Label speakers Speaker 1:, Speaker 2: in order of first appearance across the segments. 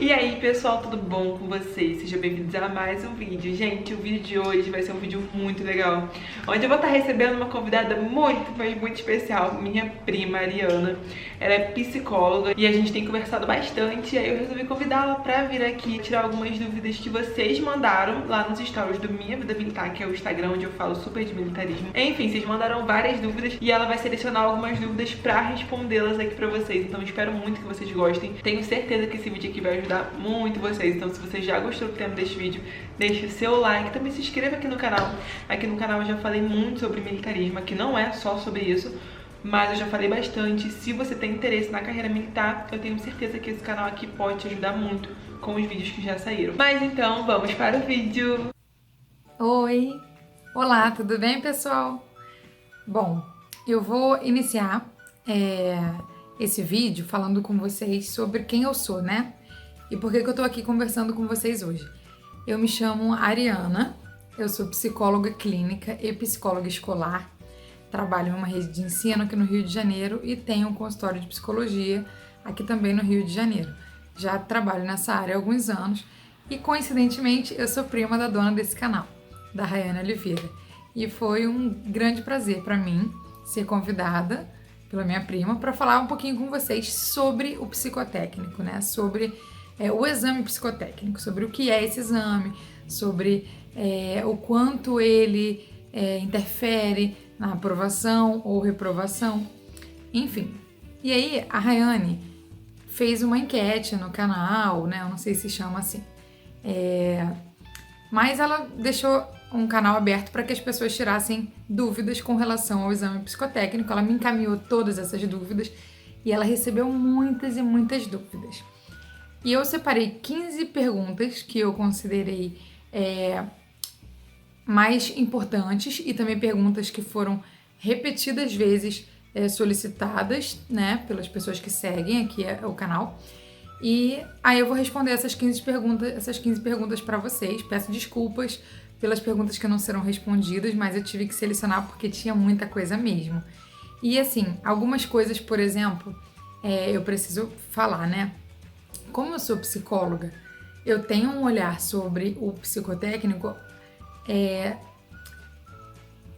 Speaker 1: E aí pessoal, tudo bom com vocês? Sejam bem-vindos a mais um vídeo. Gente, o vídeo de hoje vai ser um vídeo muito legal, onde eu vou estar recebendo uma convidada muito, mas muito especial, minha prima Ariana. Ela é psicóloga e a gente tem conversado bastante, e aí eu resolvi convidá-la pra vir aqui tirar algumas dúvidas que vocês mandaram lá nos stories do Minha Vida Militar, que é o Instagram onde eu falo super de militarismo. Enfim, vocês mandaram várias dúvidas e ela vai selecionar algumas dúvidas pra respondê-las aqui pra vocês, então eu espero muito que vocês gostem. Tenho certeza que esse vídeo aqui vai ajudar muito vocês, então se você já gostou do tema deste vídeo, deixe o seu like, também se inscreva aqui no canal. Aqui no canal eu já falei muito sobre militarismo, aqui não é só sobre isso, mas eu já falei bastante. Se você tem interesse na carreira militar, eu tenho certeza que esse canal aqui pode te ajudar muito com os vídeos que já saíram. Mas então, vamos para o vídeo!
Speaker 2: Oi! Olá, tudo bem, pessoal? Bom, eu vou iniciar esse vídeo falando com vocês sobre quem eu sou, né? E por que eu tô aqui conversando com vocês hoje. Eu me chamo Ariana, eu sou psicóloga clínica e psicóloga escolar, trabalho em uma rede de ensino aqui no Rio de Janeiro e tenho um consultório de psicologia aqui também no Rio de Janeiro. Já trabalho nessa área há alguns anos e, coincidentemente, eu sou prima da dona desse canal, da Rayane Oliveira. E foi um grande prazer para mim ser convidada pela minha prima para falar um pouquinho com vocês sobre o psicotécnico, né? Sobre o exame psicotécnico, sobre o que é esse exame, sobre o quanto ele interfere na aprovação ou reprovação, enfim. E aí a Rayane fez uma enquete no canal, né? Eu não sei se chama assim, mas ela deixou um canal aberto para que as pessoas tirassem dúvidas com relação ao exame psicotécnico. Ela me encaminhou todas essas dúvidas e ela recebeu muitas e muitas dúvidas. E eu separei 15 perguntas que eu considerei mais importantes e também perguntas que foram repetidas vezes solicitadas, né, pelas pessoas que seguem aqui o canal. E aí eu vou responder essas 15 perguntas para vocês. Peço desculpas pelas perguntas que não serão respondidas, mas eu tive que selecionar porque tinha muita coisa mesmo. E assim, algumas coisas, por exemplo, eu preciso falar, né? Como eu sou psicóloga, eu tenho um olhar sobre o psicotécnico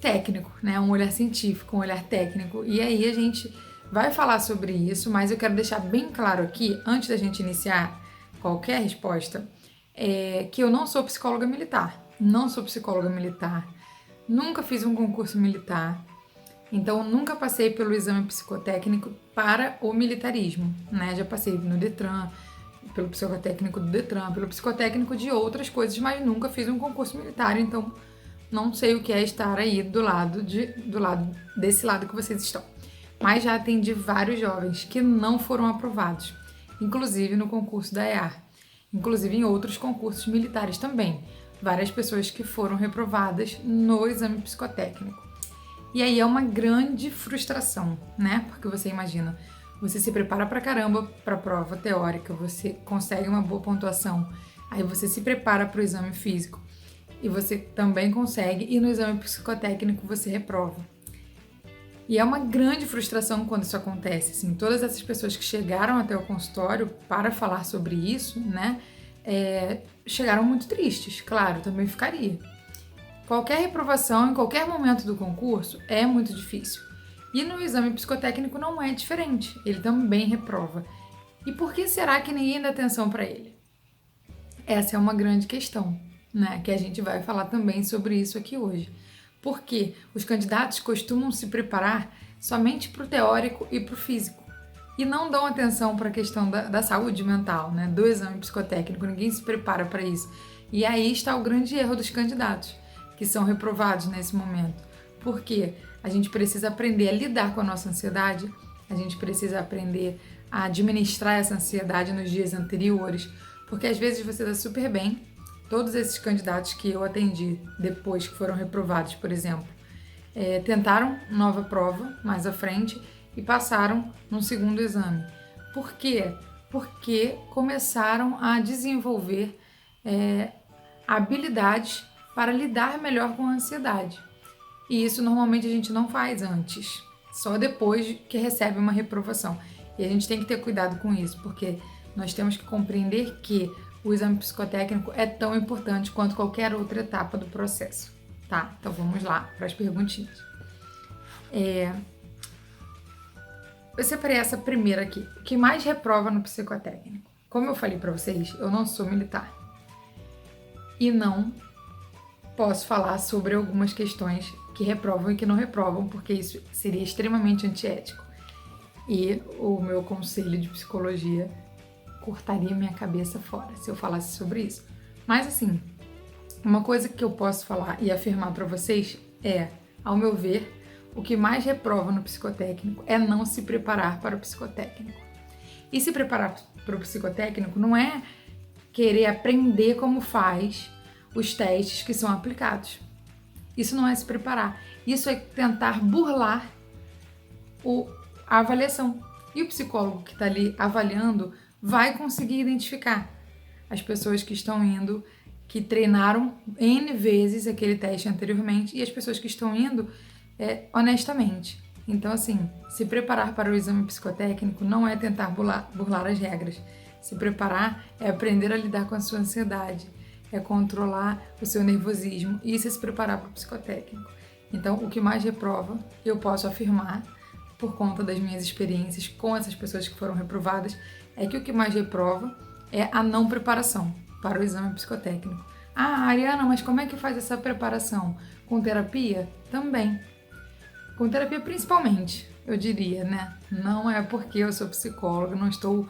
Speaker 2: técnico, né? Um olhar científico, um olhar técnico. E aí a gente vai falar sobre isso, mas eu quero deixar bem claro aqui, antes da gente iniciar qualquer resposta, que eu não sou psicóloga militar. Não sou psicóloga militar. Nunca fiz um concurso militar. Então, nunca passei pelo exame psicotécnico para o militarismo, né? Já passei no Detran, pelo psicotécnico do Detran, pelo psicotécnico de outras coisas, mas nunca fiz um concurso militar, então não sei o que é estar aí do lado desse lado que vocês estão. Mas já atendi vários jovens que não foram aprovados, inclusive no concurso da EAR, inclusive em outros concursos militares também. Várias pessoas que foram reprovadas no exame psicotécnico. E aí é uma grande frustração, né? Porque você imagina, você se prepara pra caramba pra prova teórica, você consegue uma boa pontuação, aí você se prepara pro exame físico e você também consegue, e no exame psicotécnico você reprova. E é uma grande frustração quando isso acontece, assim, todas essas pessoas que chegaram até o consultório para falar sobre isso, né, chegaram muito tristes, claro, também ficaria. Qualquer reprovação em qualquer momento do concurso é muito difícil. E no exame psicotécnico não é diferente, ele também reprova. E por que será que ninguém dá atenção para ele? Essa é uma grande questão, né, que a gente vai falar também sobre isso aqui hoje. Porque os candidatos costumam se preparar somente para o teórico e para o físico. E não dão atenção para a questão da saúde mental, né, do exame psicotécnico. Ninguém se prepara para isso. E aí está o grande erro dos candidatos, que são reprovados nesse momento. Porque a gente precisa aprender a lidar com a nossa ansiedade, a gente precisa aprender a administrar essa ansiedade nos dias anteriores, porque às vezes você está super bem. Todos esses candidatos que eu atendi depois que foram reprovados, por exemplo, tentaram nova prova mais à frente e passaram num segundo exame. Por quê? Porque começaram a desenvolver habilidades para lidar melhor com a ansiedade. E isso normalmente a gente não faz antes, só depois que recebe uma reprovação. E a gente tem que ter cuidado com isso, porque nós temos que compreender que o exame psicotécnico é tão importante quanto qualquer outra etapa do processo, tá? Então vamos lá para as perguntinhas. Eu separei essa primeira aqui. O que mais reprova no psicotécnico? Como eu falei para vocês, eu não sou militar. E não posso falar sobre algumas questões que reprovam e que não reprovam, porque isso seria extremamente antiético. E o meu conselho de psicologia cortaria minha cabeça fora se eu falasse sobre isso. Mas assim, uma coisa que eu posso falar e afirmar para vocês é, ao meu ver, o que mais reprova no psicotécnico é não se preparar para o psicotécnico. E se preparar para o psicotécnico não é querer aprender como faz os testes que são aplicados. Isso não é se preparar. Isso é tentar burlar a avaliação. E o psicólogo que está ali avaliando vai conseguir identificar as pessoas que estão indo, que treinaram N vezes aquele teste anteriormente, e as pessoas que estão indo honestamente. Então, assim, se preparar para o exame psicotécnico não é tentar burlar as regras. Se preparar é aprender a lidar com a sua ansiedade, é controlar o seu nervosismo, e isso é se preparar para o psicotécnico. Então, o que mais reprova, eu posso afirmar, por conta das minhas experiências com essas pessoas que foram reprovadas, é que o que mais reprova é a não preparação para o exame psicotécnico. Ah, Ariana, mas como é que faz essa preparação? Com terapia? Também. Com terapia principalmente, eu diria, né? Não é porque eu sou psicóloga, não estou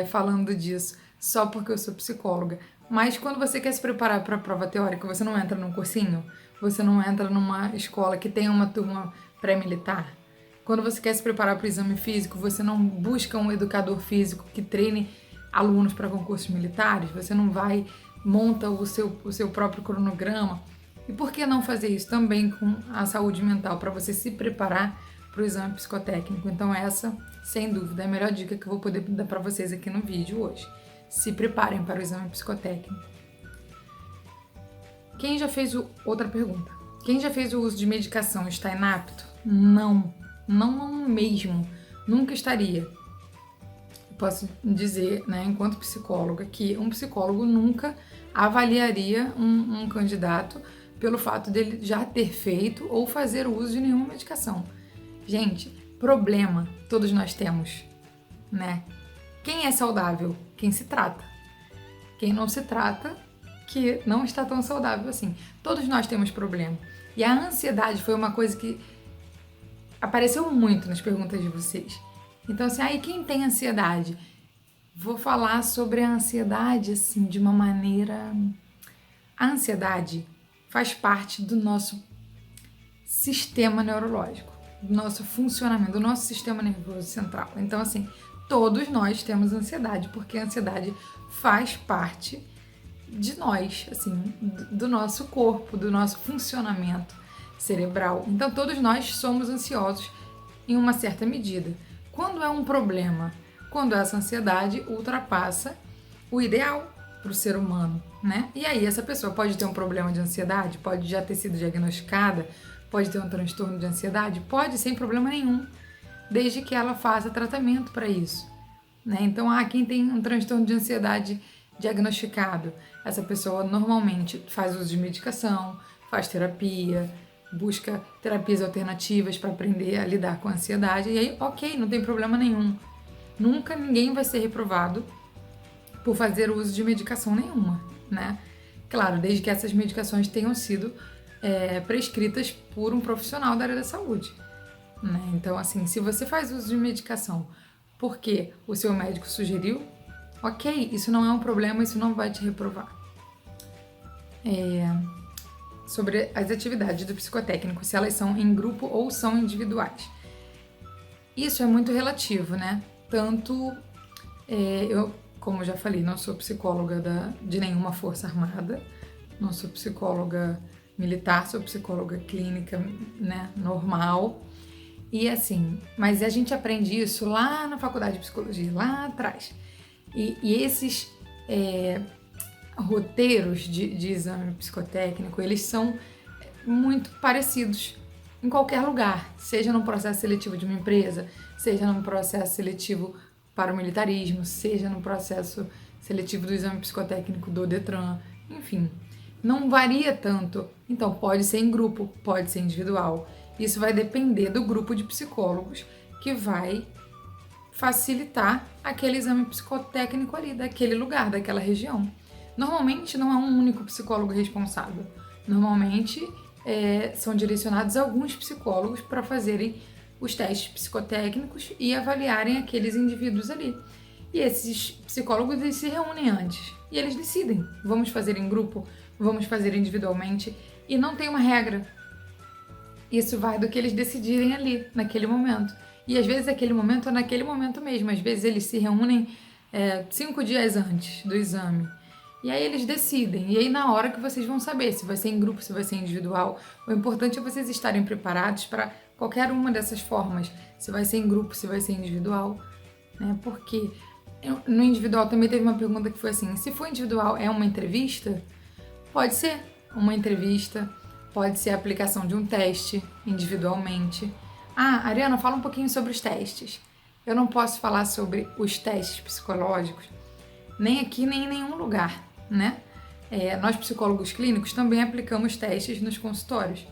Speaker 2: falando disso só porque eu sou psicóloga. Mas quando você quer se preparar para a prova teórica, você não entra num cursinho, você não entra numa escola que tem uma turma pré-militar. Quando você quer se preparar para o exame físico, você não busca um educador físico que treine alunos para concursos militares, você não monta o seu próprio cronograma. E por que não fazer isso também com a saúde mental, para você se preparar para o exame psicotécnico? Então essa, sem dúvida, é a melhor dica que eu vou poder dar para vocês aqui no vídeo hoje. Se preparem para o exame psicotécnico. Outra pergunta. Quem já fez o uso de medicação está inapto? Não mesmo. Nunca estaria. Posso dizer, né, enquanto psicóloga, que um psicólogo nunca avaliaria um candidato pelo fato dele já ter feito ou fazer uso de nenhuma medicação. Gente, problema todos nós temos, né? Quem é saudável? Quem se trata. Quem não se trata, que não está tão saudável assim. Todos nós temos problema. E a ansiedade foi uma coisa que apareceu muito nas perguntas de vocês. Então, assim, aí quem tem ansiedade? Vou falar sobre a ansiedade, assim, de uma maneira... A ansiedade faz parte do nosso sistema neurológico, do nosso funcionamento, do nosso sistema nervoso central. Então, assim, todos nós temos ansiedade, porque a ansiedade faz parte de nós, assim, do nosso corpo, do nosso funcionamento cerebral. Então, todos nós somos ansiosos em uma certa medida. Quando é um problema, quando essa ansiedade ultrapassa o ideal para o ser humano, né? E aí essa pessoa pode ter um problema de ansiedade, pode já ter sido diagnosticada, pode ter um transtorno de ansiedade, pode sem problema nenhum, desde que ela faça tratamento para isso, né? Então, quem tem um transtorno de ansiedade diagnosticado, essa pessoa normalmente faz uso de medicação, faz terapia, busca terapias alternativas para aprender a lidar com a ansiedade, e aí, ok, não tem problema nenhum. Nunca ninguém vai ser reprovado por fazer uso de medicação nenhuma, né? Claro, desde que essas medicações tenham sido prescritas por um profissional da área da saúde, né? Então, assim, se você faz uso de medicação porque o seu médico sugeriu, ok, isso não é um problema, isso não vai te reprovar. Sobre as atividades do psicotécnico, se elas são em grupo ou são individuais. Isso é muito relativo, né? Tanto eu, como já falei, não sou psicóloga de nenhuma força armada, não sou psicóloga militar, sou psicóloga clínica, né, normal. E assim, mas a gente aprende isso lá na faculdade de psicologia, lá atrás. E esses roteiros de exame psicotécnico, eles são muito parecidos em qualquer lugar, seja num processo seletivo de uma empresa, seja num processo seletivo para o militarismo, seja no processo seletivo do exame psicotécnico do Detran, enfim. Não varia tanto. Então, pode ser em grupo, pode ser individual. Isso vai depender do grupo de psicólogos que vai facilitar aquele exame psicotécnico ali, daquele lugar, daquela região. Normalmente não é um único psicólogo responsável. Normalmente são direcionados alguns psicólogos para fazerem os testes psicotécnicos e avaliarem aqueles indivíduos ali. E esses psicólogos eles se reúnem antes e eles decidem, vamos fazer em grupo, vamos fazer individualmente, e não tem uma regra. Isso vai do que eles decidirem ali, naquele momento. E às vezes aquele momento é naquele momento mesmo. Às vezes eles se reúnem 5 dias antes do exame. E aí eles decidem. E aí na hora que vocês vão saber se vai ser em grupo, se vai ser individual. O importante é vocês estarem preparados para qualquer uma dessas formas. Se vai ser em grupo, se vai ser individual. Né? Porque no individual também teve uma pergunta que foi assim, se for individual é uma entrevista? Pode ser uma entrevista. Pode ser a aplicação de um teste individualmente. Ah, Ariana, fala um pouquinho sobre os testes. Eu não posso falar sobre os testes psicológicos, nem aqui, nem em nenhum lugar, né? Nós, psicólogos clínicos, também aplicamos testes nos consultórios.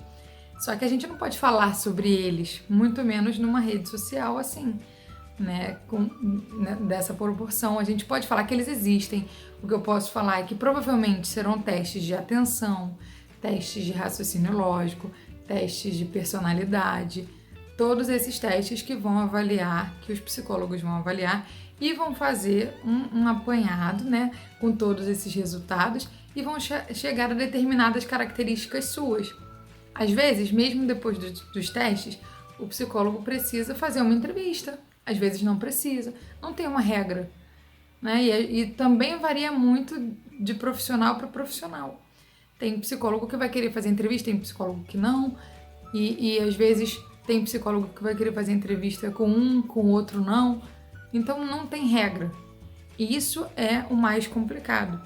Speaker 2: Só que a gente não pode falar sobre eles, muito menos numa rede social assim, né? Dessa proporção. A gente pode falar que eles existem. O que eu posso falar é que provavelmente serão testes de atenção, testes de raciocínio lógico, testes de personalidade, todos esses testes que vão avaliar, que os psicólogos vão avaliar e vão fazer um apanhado, né, com todos esses resultados e vão chegar a determinadas características suas. Às vezes, mesmo depois dos testes, o psicólogo precisa fazer uma entrevista, às vezes não precisa, não tem uma regra, né, e também varia muito de profissional para profissional. Tem psicólogo que vai querer fazer entrevista, tem psicólogo que não, e às vezes tem psicólogo que vai querer fazer entrevista com um, com o outro não. Então não tem regra. E isso é o mais complicado.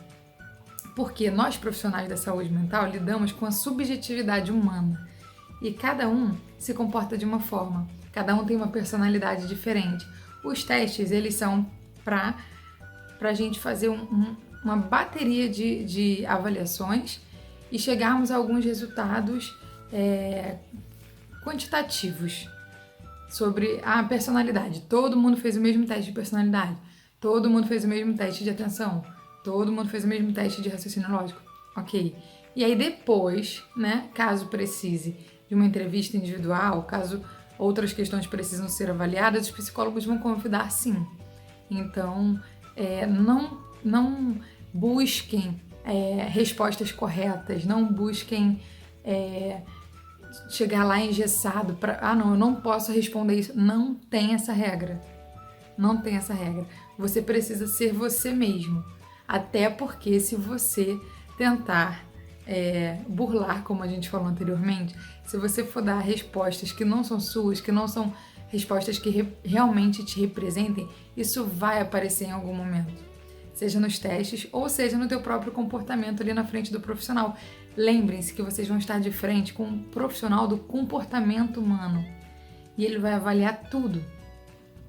Speaker 2: Porque nós, profissionais da saúde mental, lidamos com a subjetividade humana. E cada um se comporta de uma forma. Cada um tem uma personalidade diferente. Os testes, eles são para a gente fazer uma bateria de avaliações e chegarmos a alguns resultados quantitativos sobre a personalidade. Todo mundo fez o mesmo teste de personalidade. Todo mundo fez o mesmo teste de atenção. Todo mundo fez o mesmo teste de raciocínio lógico. Ok. E aí depois, né, caso precise de uma entrevista individual, caso outras questões precisam ser avaliadas, os psicólogos vão convidar sim. Então, não busquem respostas corretas, não busquem chegar lá engessado para, não, eu não posso responder isso. Não tem essa regra. Não tem essa regra. Você precisa ser você mesmo. Até porque se você tentar burlar, como a gente falou anteriormente, se você for dar respostas que não são suas, que não são respostas que realmente te representem, isso vai aparecer em algum momento. Seja nos testes ou seja no teu próprio comportamento ali na frente do profissional. Lembrem-se que vocês vão estar de frente com um profissional do comportamento humano e ele vai avaliar tudo,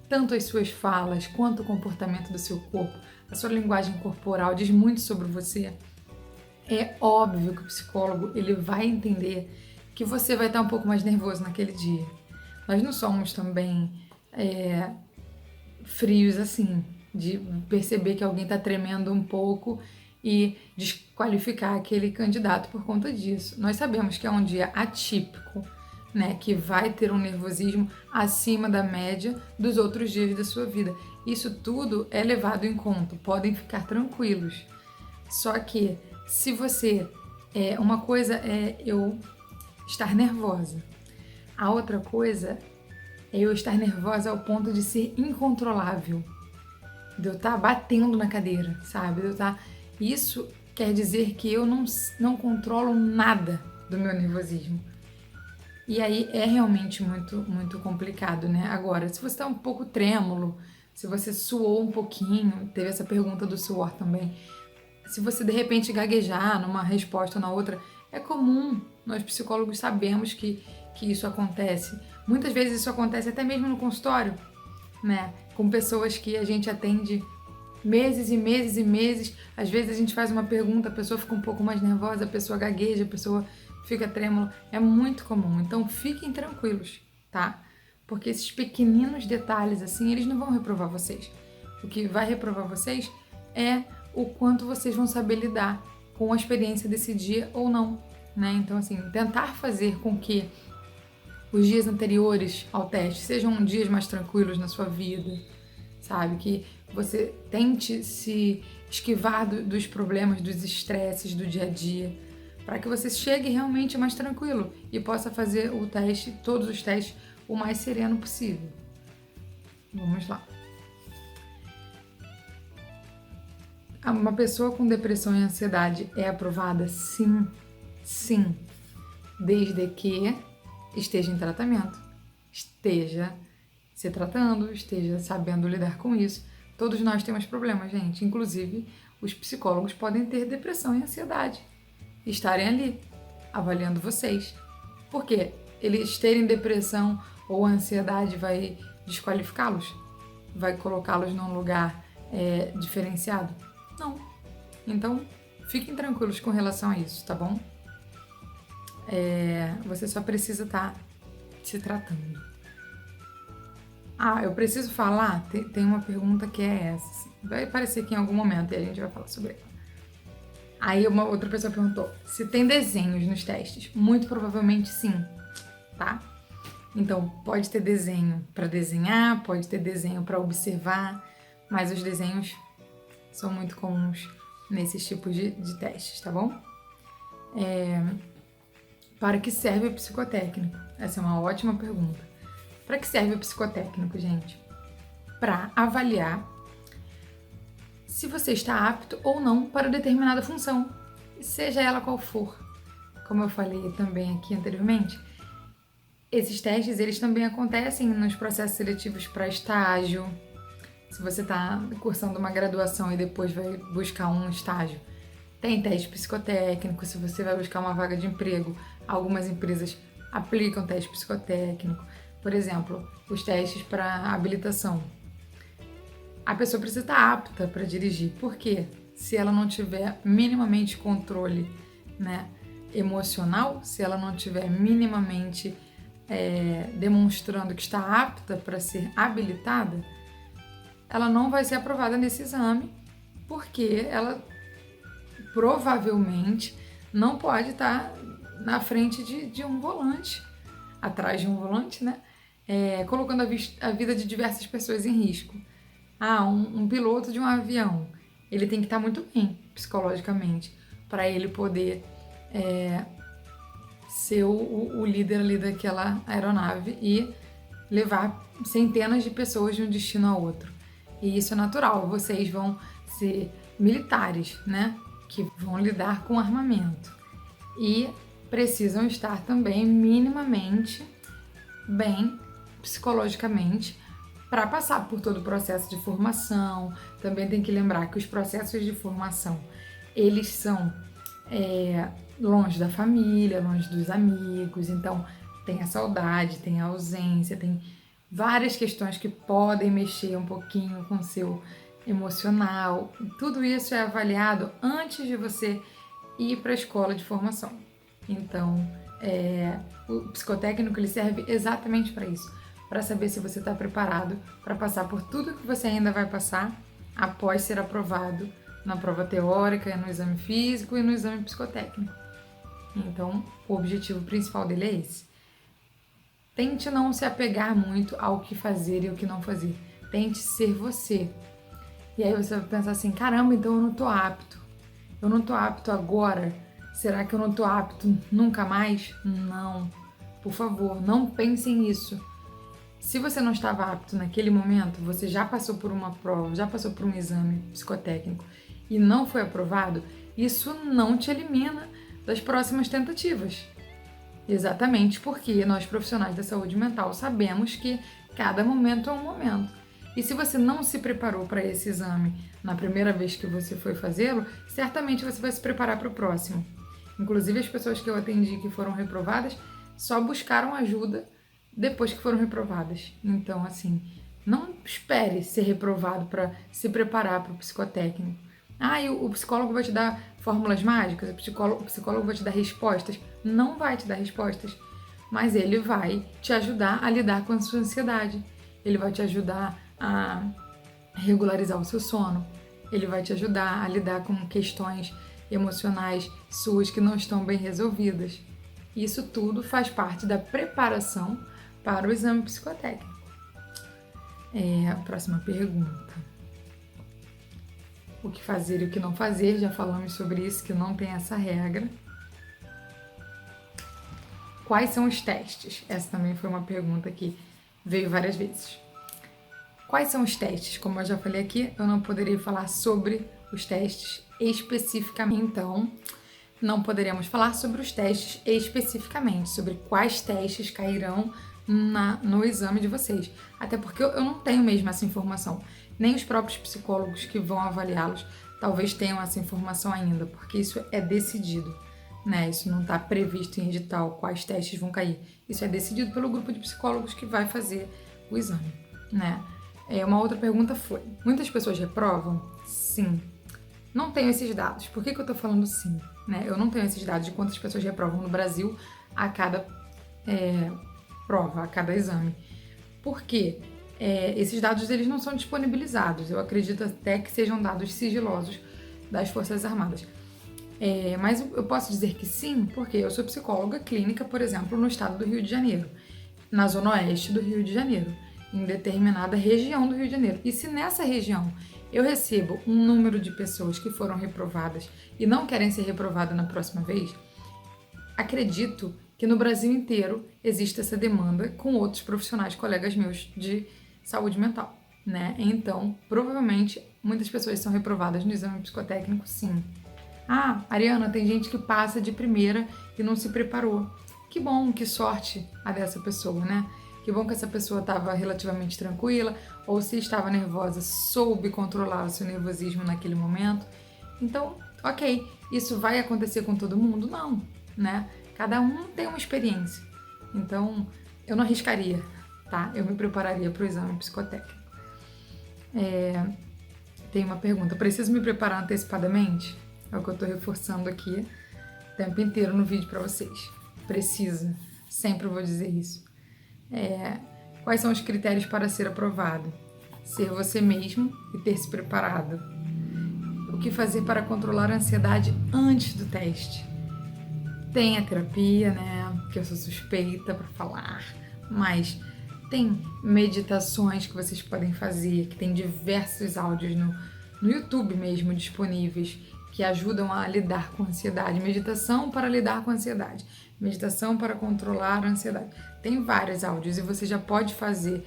Speaker 2: tanto as suas falas quanto o comportamento do seu corpo. A sua linguagem corporal diz muito sobre você. É óbvio que o psicólogo ele vai entender que você vai estar um pouco mais nervoso naquele dia. Nós não somos também frios assim, de perceber que alguém está tremendo um pouco e desqualificar aquele candidato por conta disso. Nós sabemos que é um dia atípico, né, que vai ter um nervosismo acima da média dos outros dias da sua vida. Isso tudo é levado em conta, podem ficar tranquilos. Só que se você... uma coisa é eu estar nervosa, a outra coisa é eu estar nervosa ao ponto de ser incontrolável, de eu estar batendo na cadeira, sabe? De eu estar... Isso quer dizer que eu não controlo nada do meu nervosismo. E aí é realmente muito, muito complicado, né? Agora, se você está um pouco trêmulo, se você suou um pouquinho, teve essa pergunta do suor também, se você de repente gaguejar numa resposta ou na outra, é comum. Nós psicólogos sabemos que isso acontece. Muitas vezes isso acontece até mesmo no consultório. né? Com pessoas que a gente atende meses e meses e meses. Às vezes a gente faz uma pergunta, a pessoa fica um pouco mais nervosa, a pessoa gagueja, a pessoa fica trêmula. É muito comum. Então fiquem tranquilos, tá? Porque esses pequeninos detalhes assim, eles não vão reprovar vocês. O que vai reprovar vocês é o quanto vocês vão saber lidar com a experiência desse dia ou não, né? Então assim, tentar fazer com que os dias anteriores ao teste sejam dias mais tranquilos na sua vida, sabe? Que você tente se esquivar dos problemas, dos estresses do dia a dia, para que você chegue realmente mais tranquilo e possa fazer o teste, todos os testes, o mais sereno possível. Vamos lá. Uma pessoa com depressão e ansiedade é aprovada? Sim, sim, desde que esteja em tratamento, esteja se tratando, esteja sabendo lidar com isso. Todos nós temos problemas, gente. Inclusive, os psicólogos podem ter depressão e ansiedade e estarem ali, avaliando vocês. Por quê? Eles terem depressão ou ansiedade vai desqualificá-los? Vai colocá-los num lugar diferenciado? Não. Então, fiquem tranquilos com relação a isso, tá bom? Você só precisa estar se tratando. Eu preciso falar? Tem uma pergunta que é essa. Vai aparecer aqui em algum momento e a gente vai falar sobre ela. Aí uma outra pessoa perguntou se tem desenhos nos testes. Muito provavelmente sim, tá? Então, pode ter desenho para desenhar, pode ter desenho para observar, mas os desenhos são muito comuns nesses tipos de testes, tá bom? Para que serve o psicotécnico? Essa é uma ótima pergunta. Para que serve o psicotécnico, gente? Para avaliar se você está apto ou não para determinada função, seja ela qual for. Como eu falei também aqui anteriormente, esses testes eles também acontecem nos processos seletivos para estágio. Se você está cursando uma graduação e depois vai buscar um estágio, tem teste psicotécnico. Se você vai buscar uma vaga de emprego, algumas empresas aplicam teste psicotécnico. Por exemplo, os testes para habilitação. A pessoa precisa estar apta para dirigir. Por quê? Se ela não tiver minimamente controle, né, emocional, se ela não tiver minimamente demonstrando que está apta para ser habilitada, ela não vai ser aprovada nesse exame, porque ela provavelmente não pode estar na frente de um volante, atrás de um volante, né? Colocando a vida de diversas pessoas em risco. Um piloto de um avião, ele tem que estar muito bem psicologicamente para ele poder ser o líder ali daquela aeronave e levar centenas de pessoas de um destino a outro. E isso é natural, vocês vão ser militares, né? Que vão lidar com armamento. E precisam estar também minimamente bem psicologicamente para passar por todo o processo de formação. Também tem que lembrar que os processos de formação, eles são longe da família, longe dos amigos, então tem a saudade, tem a ausência, tem várias questões que podem mexer um pouquinho com o seu emocional. Tudo isso é avaliado antes de você ir para a escola de formação. Então, o psicotécnico ele serve exatamente para isso, para saber se você está preparado para passar por tudo que você ainda vai passar após ser aprovado na prova teórica, no exame físico e no exame psicotécnico. Então, o objetivo principal dele é esse. Tente não se apegar muito ao que fazer e o que não fazer. Tente ser você. E aí você vai pensar assim, caramba, então eu não tô apto. Eu não tô apto agora. Será que eu não tô apto nunca mais? Não. Por favor, não pense nisso. Se você não estava apto naquele momento, você já passou por uma prova, já passou por um exame psicotécnico e não foi aprovado, isso não te elimina das próximas tentativas. Exatamente porque nós profissionais da saúde mental sabemos que cada momento é um momento. E se você não se preparou para esse exame na primeira vez que você foi fazê-lo, certamente você vai se preparar para o próximo. Inclusive as pessoas que eu atendi que foram reprovadas só buscaram ajuda depois que foram reprovadas. Então, assim, Não espere ser reprovado para se preparar para o psicotécnico. E o psicólogo vai te dar fórmulas mágicas, o psicólogo vai te dar respostas. Não vai te dar respostas, mas ele vai te ajudar a lidar com a sua ansiedade. Ele vai te ajudar a regularizar o seu sono. Ele vai te ajudar a lidar com questões emocionais suas que não estão bem resolvidas. Isso tudo faz parte da preparação para o exame psicotécnico. Próxima pergunta. O que fazer e o que não fazer, já falamos sobre isso, que não tem essa regra. Quais são os testes? Essa também foi uma pergunta que veio várias vezes. Quais são os testes? Como eu já falei aqui, eu não poderia falar sobre os testes especificamente. Então, não poderemos falar sobre os testes especificamente, sobre quais testes cairão no exame de vocês. Até porque eu não tenho mesmo essa informação. Nem os próprios psicólogos que vão avaliá-los talvez tenham essa informação ainda, porque isso é decidido, né? Isso não está previsto em edital quais testes vão cair. Isso é decidido pelo grupo de psicólogos que vai fazer o exame, né? Uma outra pergunta foi: muitas pessoas reprovam? Sim. Não tenho esses dados. Por que eu tô falando sim? Né? Eu não tenho esses dados de quantas pessoas reprovam no Brasil a cada prova, a cada exame. Por quê? Esses dados eles não são disponibilizados. Eu acredito até que sejam dados sigilosos das Forças Armadas. Mas eu posso dizer que sim, porque eu sou psicóloga clínica, por exemplo, no estado do Rio de Janeiro, na zona oeste do Rio de Janeiro, em determinada região do Rio de Janeiro. E se nessa região eu recebo um número de pessoas que foram reprovadas e não querem ser reprovadas na próxima vez, acredito que no Brasil inteiro existe essa demanda com outros profissionais, colegas meus de saúde mental, né? Então, provavelmente, muitas pessoas são reprovadas no exame psicotécnico, sim. Ariana, tem gente que passa de primeira e não se preparou. Que bom, que sorte a dessa pessoa, né? Que bom que essa pessoa estava relativamente tranquila, ou se estava nervosa, soube controlar o seu nervosismo naquele momento. Então, ok, isso vai acontecer com todo mundo? Não, né? Cada um tem uma experiência. Então, eu não arriscaria, tá? Eu me prepararia para o exame psicotécnico. Tem uma pergunta: preciso me preparar antecipadamente? É o que eu estou reforçando aqui o tempo inteiro no vídeo para vocês. Precisa. Sempre vou dizer isso. Quais são os critérios para ser aprovado? Ser você mesmo e ter se preparado. O que fazer para controlar a ansiedade antes do teste? Tem a terapia, né? Que eu sou suspeita para falar, mas tem meditações que vocês podem fazer, que tem diversos áudios no YouTube mesmo disponíveis, que ajudam a lidar com a ansiedade. Meditação para lidar com a ansiedade. Meditação para controlar a ansiedade. Tem vários áudios e você já pode fazer,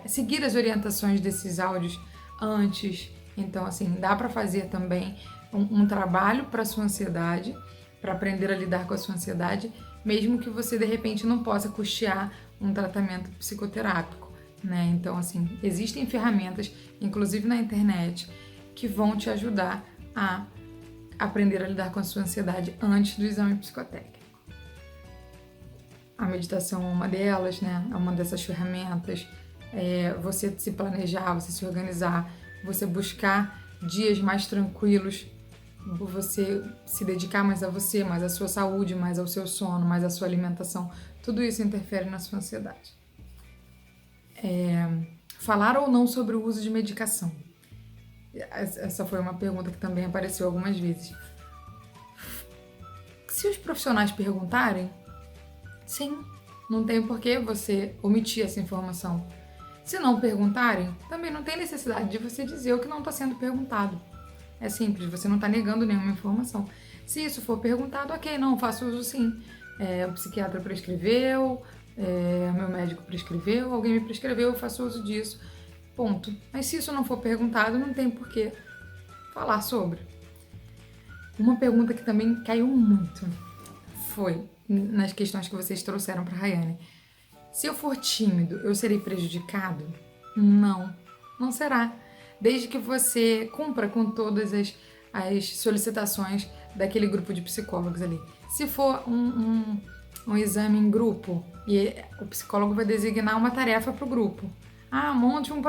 Speaker 2: seguir as orientações desses áudios antes. Então, assim, dá para fazer também um trabalho para a sua ansiedade, para aprender a lidar com a sua ansiedade, mesmo que você, de repente, não possa custear um tratamento psicoterápico, né? Então, assim, existem ferramentas, inclusive na internet, que vão te ajudar a aprender a lidar com a sua ansiedade antes do exame psicotécnico. A meditação é uma delas, né? É uma dessas ferramentas. Você se planejar, você se organizar, você buscar dias mais tranquilos, você se dedicar mais a você, mais à sua saúde, mais ao seu sono, mais à sua alimentação. Tudo isso interfere na sua ansiedade. Falar ou não sobre o uso de medicação? Essa foi uma pergunta que também apareceu algumas vezes. Se os profissionais perguntarem, sim, não tem por que você omitir essa informação. Se não perguntarem, também não tem necessidade de você dizer o que não está sendo perguntado. É simples, você não está negando nenhuma informação. Se isso for perguntado, ok, não, faço uso sim. O psiquiatra prescreveu, meu médico prescreveu, alguém me prescreveu, eu faço uso disso. Ponto. Mas se isso não for perguntado, não tem por que falar sobre. Uma pergunta que também caiu muito foi nas questões que vocês trouxeram para a Rayane. Se eu for tímido, eu serei prejudicado? Não, não será. Desde que você cumpra com todas as solicitações daquele grupo de psicólogos ali. Se for um exame em grupo, e o psicólogo vai designar uma tarefa para o grupo. Ah, montem um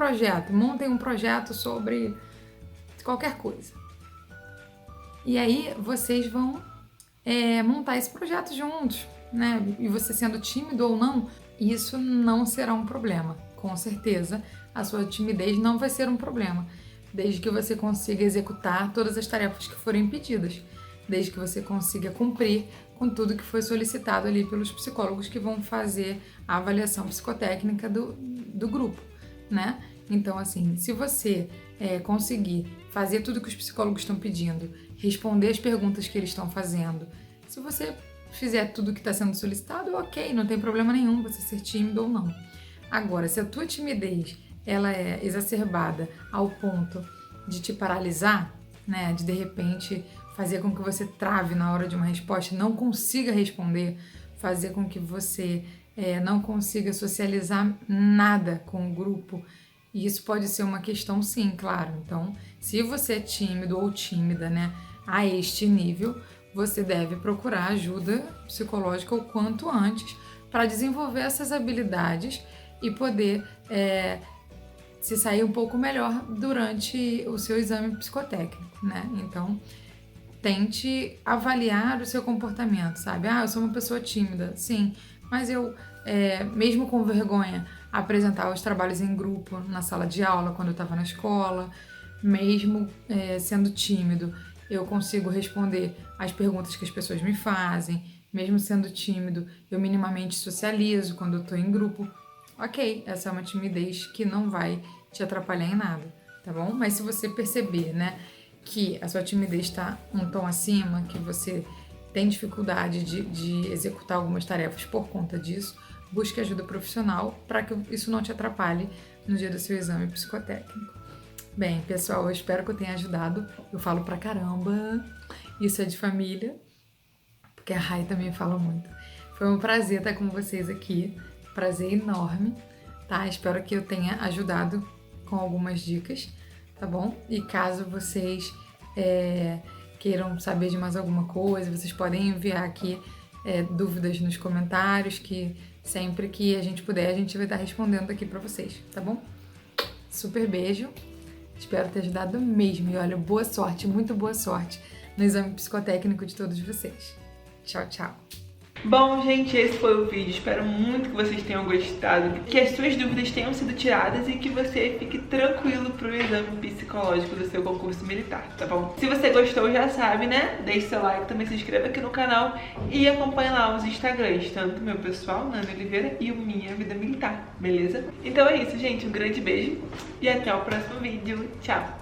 Speaker 2: projeto sobre qualquer coisa. E aí vocês vão montar esse projeto juntos, né? E você sendo tímido ou não, isso não será um problema. Com certeza, a sua timidez não vai ser um problema, desde que você consiga executar todas as tarefas que forem pedidas, desde que você consiga cumprir com tudo que foi solicitado ali pelos psicólogos que vão fazer a avaliação psicotécnica do grupo, né? Então, assim, se você conseguir fazer tudo que os psicólogos estão pedindo, responder as perguntas que eles estão fazendo, se você fizer tudo que está sendo solicitado, ok, não tem problema nenhum você ser tímido ou não. Agora, se a tua timidez ela é exacerbada ao ponto de te paralisar, né, de repente fazer com que você trave na hora de uma resposta, não consiga responder, fazer com que você não consiga socializar nada com o grupo, e isso pode ser uma questão sim, claro. Então, se você é tímido ou tímida, né, a este nível, você deve procurar ajuda psicológica o quanto antes para desenvolver essas habilidades e poder se sair um pouco melhor durante o seu exame psicotécnico, né? Então, tente avaliar o seu comportamento, sabe? Ah, eu sou uma pessoa tímida, sim, mas eu, mesmo com vergonha, apresentar os trabalhos em grupo na sala de aula, quando eu estava na escola, mesmo sendo tímido, eu consigo responder as perguntas que as pessoas me fazem, mesmo sendo tímido, eu minimamente socializo quando eu estou em grupo. Ok, essa é uma timidez que não vai te atrapalhar em nada, tá bom? Mas se você perceber, né, que a sua timidez está um tom acima, que você tem dificuldade de executar algumas tarefas por conta disso, busque ajuda profissional para que isso não te atrapalhe no dia do seu exame psicotécnico. Bem, pessoal, eu espero que eu tenha ajudado. Eu falo pra caramba, isso é de família, porque a Rai também fala muito. Foi um prazer estar com vocês aqui, prazer enorme, tá? Espero que eu tenha ajudado com algumas dicas, tá bom? E caso vocês queiram saber de mais alguma coisa, vocês podem enviar aqui dúvidas nos comentários, que sempre que a gente puder, a gente vai estar respondendo aqui pra vocês, tá bom? Super beijo, espero ter ajudado mesmo. E olha, boa sorte, muito boa sorte no exame psicotécnico de todos vocês. Tchau, tchau.
Speaker 1: Bom, gente, esse foi o vídeo. Espero muito que vocês tenham gostado, que as suas dúvidas tenham sido tiradas e que você fique tranquilo pro exame psicológico do seu concurso militar, tá bom? Se você gostou, já sabe, né? Deixe seu like, também se inscreva aqui no canal e acompanhe lá os Instagrams, tanto meu pessoal, Nana Oliveira, e o Minha Vida Militar, beleza? Então é isso, gente. Um grande beijo e até o próximo vídeo. Tchau!